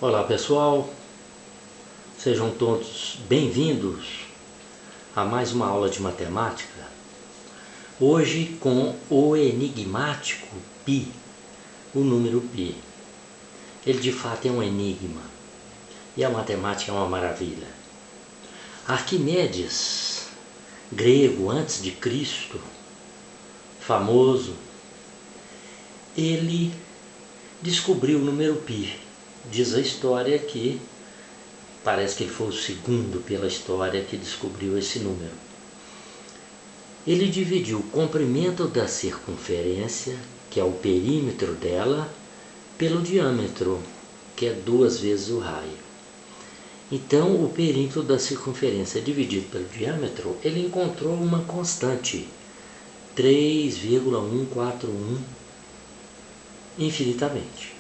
Olá pessoal, sejam todos bem-vindos a mais uma aula de matemática. Hoje com o enigmático π, o número π. Ele de fato é um enigma e a matemática é uma maravilha. Arquimedes, grego antes de Cristo, famoso, ele descobriu o número π. Diz a história que parece que ele foi o segundo pela história que descobriu esse número. Ele dividiu o comprimento da circunferência, que é o perímetro dela, pelo diâmetro, que é 2 vezes o raio. Então, o perímetro da circunferência dividido pelo diâmetro, ele encontrou uma constante, 3,141 infinitamente.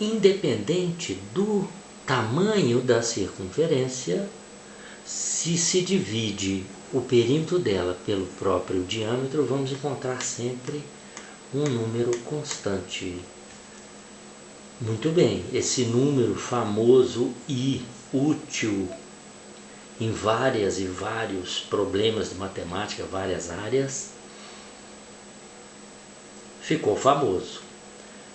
Independente do tamanho da circunferência, se divide o perímetro dela pelo próprio diâmetro, vamos encontrar sempre um número constante. Muito bem, esse número famoso e útil em várias e vários problemas de matemática, várias áreas, ficou famoso.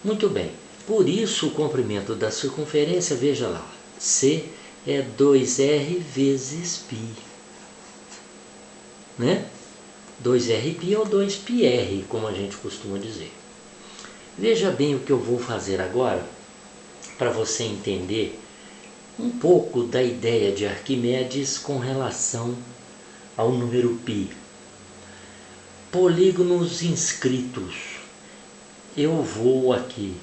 Muito bem. Por isso o comprimento da circunferência, veja lá, C é 2R vezes π. Né? 2Rπ ou 2πr, como a gente costuma dizer. Veja bem o que eu vou fazer agora, para você entender um pouco da ideia de Arquimedes com relação ao número π. Polígonos inscritos. Eu vou aqui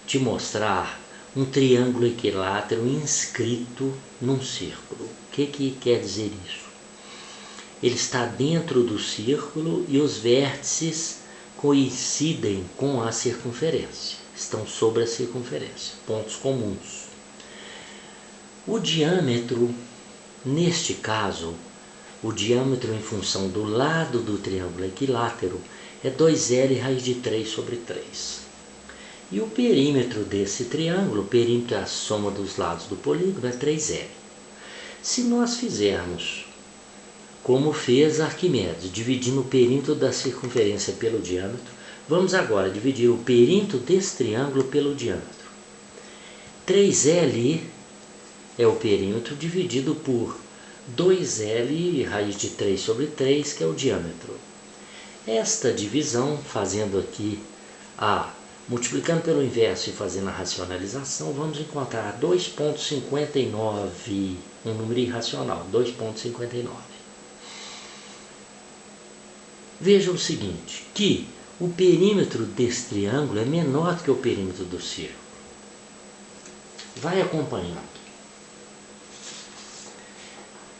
te mostrar um triângulo equilátero inscrito num círculo. O que quer dizer isso? Ele está dentro do círculo e os vértices coincidem com a circunferência. Estão sobre a circunferência, pontos comuns. O diâmetro, neste caso, o diâmetro em função do lado do triângulo equilátero é 2L raiz de 3 sobre 3. E o perímetro desse triângulo, o perímetro é a soma dos lados do polígono, é 3L. Se nós fizermos como fez Arquimedes, dividindo o perímetro da circunferência pelo diâmetro, vamos agora dividir o perímetro desse triângulo pelo diâmetro. 3L é o perímetro dividido por 2L raiz de 3 sobre 3, que é o diâmetro. Esta divisão, fazendo aqui multiplicando pelo inverso e fazendo a racionalização, vamos encontrar 2,59, um número irracional, 2,59. Veja o seguinte, que o perímetro desse triângulo é menor do que o perímetro do círculo. Vai acompanhando.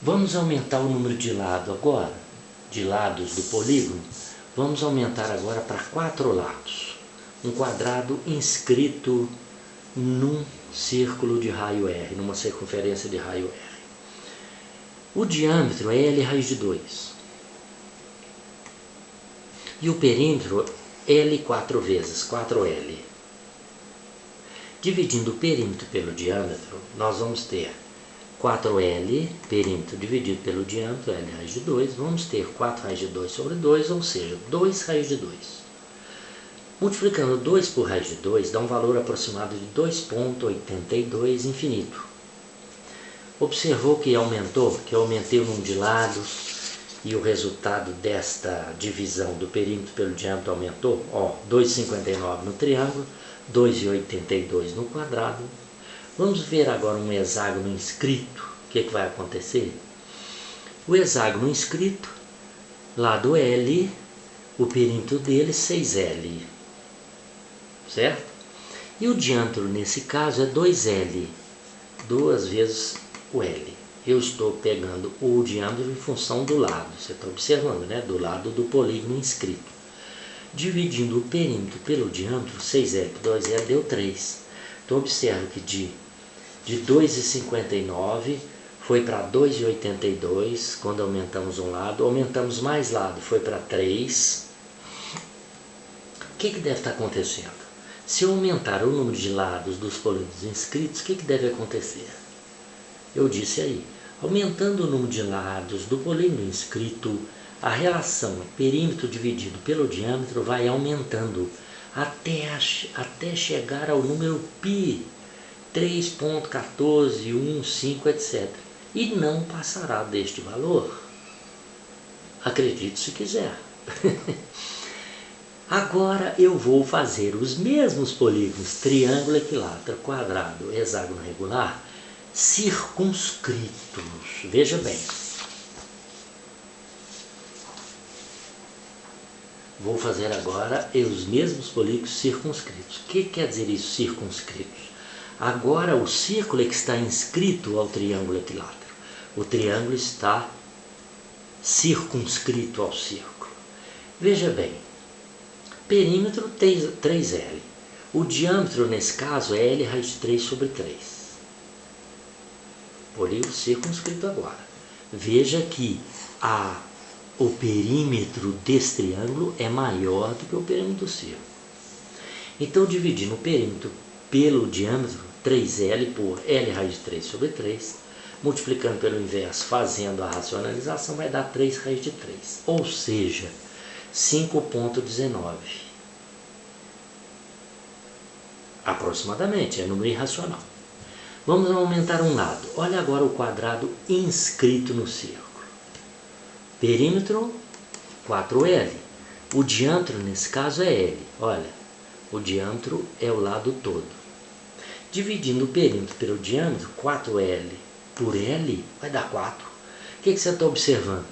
Vamos aumentar o número de lados agora, de lados do polígono. Vamos aumentar agora para 4 lados. Um quadrado inscrito num círculo de raio R, numa circunferência de raio R. O diâmetro é L raiz de 2. E o perímetro L 4 vezes, 4L. Dividindo o perímetro pelo diâmetro, nós vamos ter 4L, perímetro dividido pelo diâmetro, L raiz de 2, vamos ter 4 raiz de 2 sobre 2, ou seja, 2 raiz de 2. Multiplicando 2 por raiz de 2 dá um valor aproximado de 2,82 infinito. Observou que aumentou, que eu aumentei o número de lados e o resultado desta divisão do perímetro pelo diâmetro aumentou? 2,59 no triângulo, 2,82 no quadrado. Vamos ver agora um hexágono inscrito. O que vai acontecer? O hexágono inscrito, lado L, o perímetro dele 6L. Certo? E o diâmetro nesse caso é 2L, 2 vezes o L. Eu estou pegando o diâmetro em função do lado, você está observando, né? Do lado do polígono inscrito. Dividindo o perímetro pelo diâmetro, 6L por 2L deu 3. Então observe que de 2,59 foi para 2,82, quando aumentamos um lado, aumentamos mais lado, foi para 3. O que deve estar acontecendo? Se eu aumentar o número de lados dos polígonos inscritos, o que deve acontecer? Eu disse aí, aumentando o número de lados do polígono inscrito, a relação perímetro dividido pelo diâmetro vai aumentando até chegar ao número π, 3.1415, etc. E não passará deste valor. Acredite se quiser. Agora eu vou fazer os mesmos polígonos, triângulo, equilátero, quadrado, hexágono regular, circunscritos. Veja bem. Vou fazer agora os mesmos polígonos circunscritos. O que quer dizer isso, circunscritos? Agora o círculo é que está inscrito ao triângulo equilátero. O triângulo está circunscrito ao círculo. Veja bem, perímetro 3L. O diâmetro nesse caso é L raiz de 3 sobre 3. Polígono circunscrito agora. Veja que o perímetro desse triângulo é maior do que o perímetro do círculo. Então, dividindo o perímetro pelo diâmetro, 3L por L raiz de 3 sobre 3, multiplicando pelo inverso, fazendo a racionalização, vai dar 3 raiz de 3, ou seja, 5,19. Aproximadamente, é número irracional. Vamos aumentar um lado. Olha agora o quadrado inscrito no círculo. Perímetro 4L. O diâmetro nesse caso é L. Olha, o diâmetro é o lado todo. Dividindo o perímetro pelo diâmetro, 4L por L vai dar 4. O que você está observando?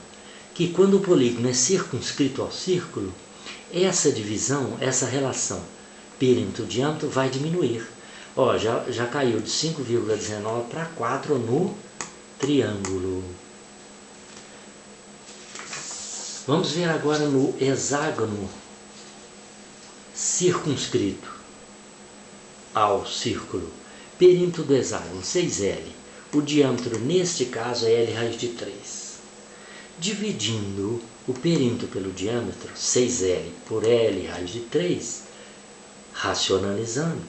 Que quando o polígono é circunscrito ao círculo, essa divisão, essa relação perímetro-diâmetro vai diminuir. Ó, já caiu de 5,19 para 4 no triângulo. Vamos ver agora no hexágono circunscrito ao círculo. Perímetro do hexágono, 6L. O diâmetro, neste caso, é L raiz de 3. Dividindo o perímetro pelo diâmetro, 6L por L raiz de 3, racionalizando,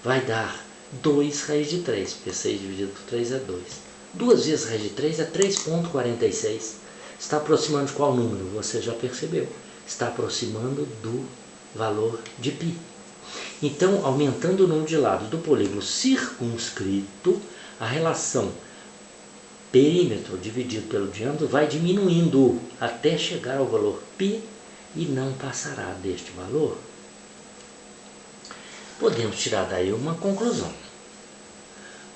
vai dar 2 raiz de 3, porque 6 dividido por 3 é 2. 2 vezes raiz de 3 é 3,46. Está aproximando de qual número? Você já percebeu. Está aproximando do valor de π. Então, aumentando o número de lados do polígono circunscrito, a relação perímetro dividido pelo diâmetro vai diminuindo até chegar ao valor π e não passará deste valor. Podemos tirar daí uma conclusão.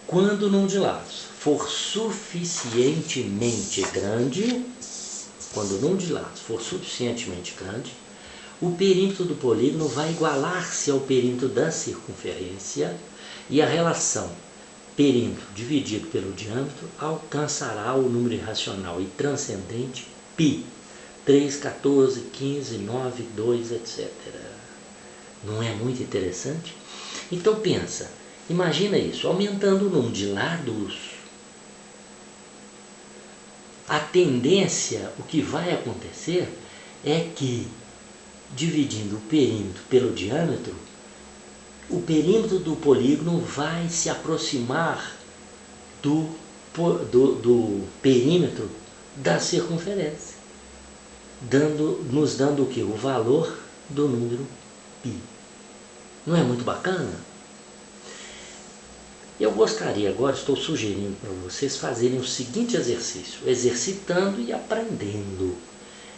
Quando o número de lados for suficientemente grande, o perímetro do polígono vai igualar-se ao perímetro da circunferência e a relação perímetro dividido pelo diâmetro alcançará o número irracional e transcendente π, 3, 14, 15, 9, 2, etc. Não é muito interessante? Então pensa, imagina isso, aumentando o número de lados, a tendência, o que vai acontecer é que, dividindo o perímetro pelo diâmetro, o perímetro do polígono vai se aproximar do perímetro da circunferência, nos dando o que? O valor do número π. Não é muito bacana? Eu gostaria agora, estou sugerindo para vocês fazerem o seguinte exercício, exercitando e aprendendo.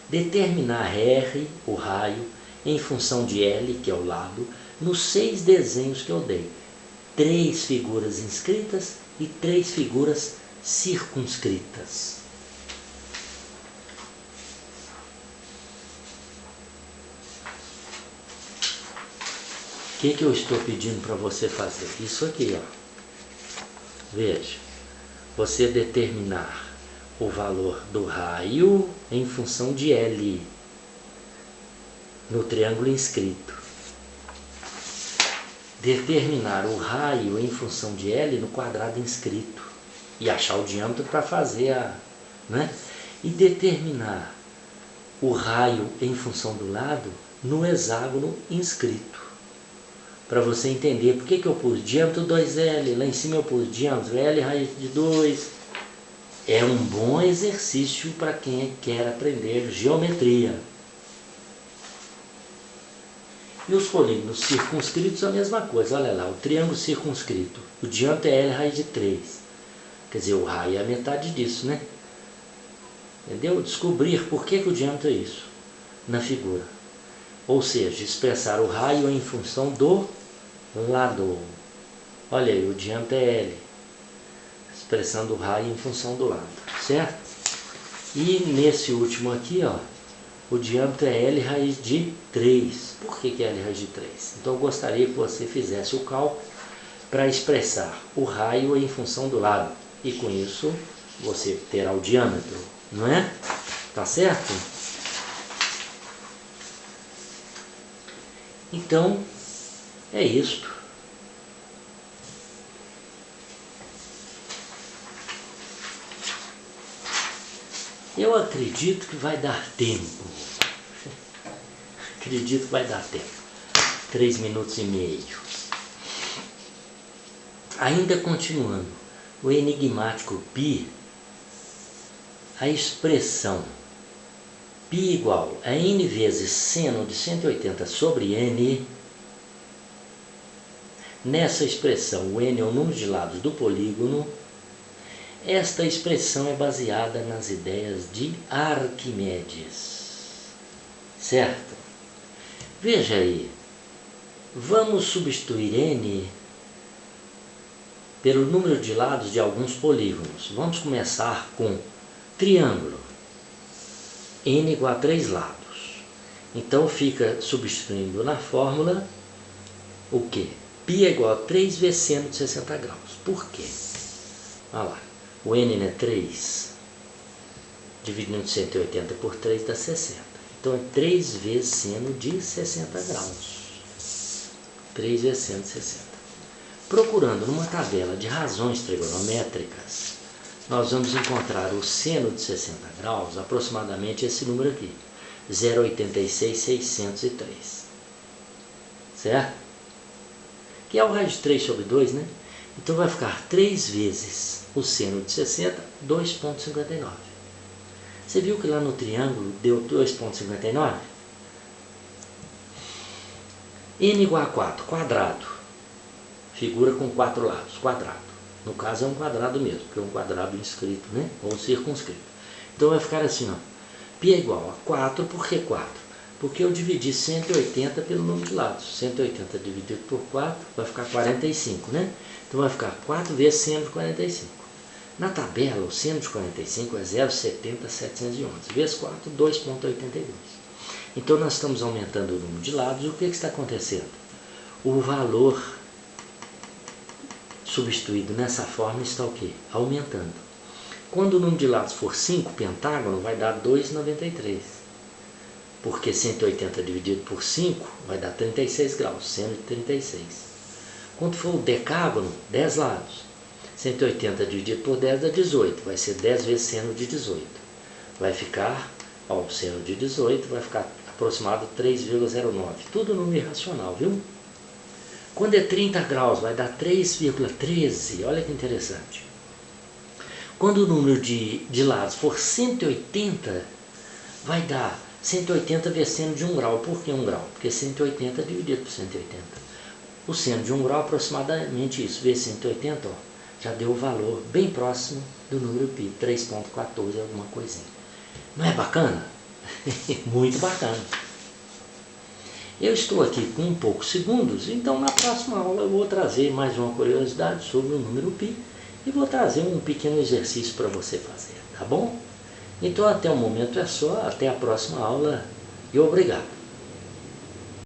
Determinar R, o raio, em função de L, que é o lado, nos 6 desenhos que eu dei. 3 figuras inscritas e 3 figuras circunscritas. O que eu estou pedindo para você fazer? Isso aqui, ó. Veja, você determinar o valor do raio em função de L no triângulo inscrito. Determinar o raio em função de L no quadrado inscrito. E achar o diâmetro para fazer E determinar o raio em função do lado no hexágono inscrito. para você entender por que eu pus diâmetro 2L, lá em cima eu pus diâmetro L raiz de 2. É um bom exercício para quem quer aprender geometria. E os polígonos circunscritos a mesma coisa, olha lá, o triângulo circunscrito, o diâmetro é L raiz de 3. Quer dizer, o raio é a metade disso, né? Entendeu? Descobrir por que o diâmetro é isso na figura. Ou seja, expressar o raio em função do lado. Olha aí, o diâmetro é L. Expressando o raio em função do lado, certo? E nesse último aqui, ó, o diâmetro é L raiz de 3. Por que é L raiz de 3? Então eu gostaria que você fizesse o cálculo para expressar o raio em função do lado. E com isso você terá o diâmetro, não é? Tá certo? Então, é isto. Eu acredito que vai dar tempo. Acredito que vai dar tempo. 3 minutos e meio. Ainda continuando. O enigmático π, a expressão π igual a n vezes seno de 180 sobre n. Nessa expressão, o n é o número de lados do polígono. Esta expressão é baseada nas ideias de Arquimedes. Certo? Veja aí. Vamos substituir n pelo número de lados de alguns polígonos. Vamos começar com triângulo. N igual a 3 lados. Então fica substituindo na fórmula o quê? Π é igual a 3 vezes seno de 60 graus. Por quê? Olha lá. O n é 3. Dividindo 180 por 3 dá 60. Então é 3 vezes seno de 60 graus. 3 vezes seno de 60. Procurando numa tabela de razões trigonométricas, nós vamos encontrar o seno de 60 graus, aproximadamente esse número aqui, 0,86,603. Certo? Que é o raio de 3 sobre 2, né? Então vai ficar 3 vezes o seno de 60, 2,59. Você viu que lá no triângulo deu 2,59? N igual a 4, quadrado. Figura com 4 lados, quadrado. No caso é um quadrado mesmo, porque é um quadrado inscrito, né? Ou circunscrito. Então vai ficar assim, ó. Π é igual a 4, por que 4? Porque eu dividi 180 pelo número de lados. 180 dividido por 4 vai ficar 45, né? Então vai ficar 4 vezes seno de 45. Na tabela, o seno de 45 é 0,70711. Vezes 4, 2,82. Então nós estamos aumentando o número de lados. O que está acontecendo? O valor substituído nessa forma está o quê? Aumentando. Quando o número de lados for 5, pentágono, vai dar 2,93. Porque 180 dividido por 5 vai dar 36 graus, seno de 36. Quando for o decágono, 10 lados. 180 dividido por 10 dá 18. Vai ser 10 vezes seno de 18. Vai ficar, ó, o seno de 18 vai ficar aproximado 3,09. Tudo número irracional, viu? Quando é 30 graus, vai dar 3,13. Olha que interessante. Quando o número de lados for 180, vai dar 180 vezes seno de 1 grau. Por que 1 grau? Porque 180 dividido por 180. O seno de 1 grau, aproximadamente isso, vezes 180, ó, já deu o valor bem próximo do número π, 3,14, alguma coisinha. Não é bacana? Muito bacana. Eu estou aqui com poucos segundos, então na próxima aula eu vou trazer mais uma curiosidade sobre o número π e vou trazer um pequeno exercício para você fazer, tá bom? Então até o momento é só, até a próxima aula e obrigado.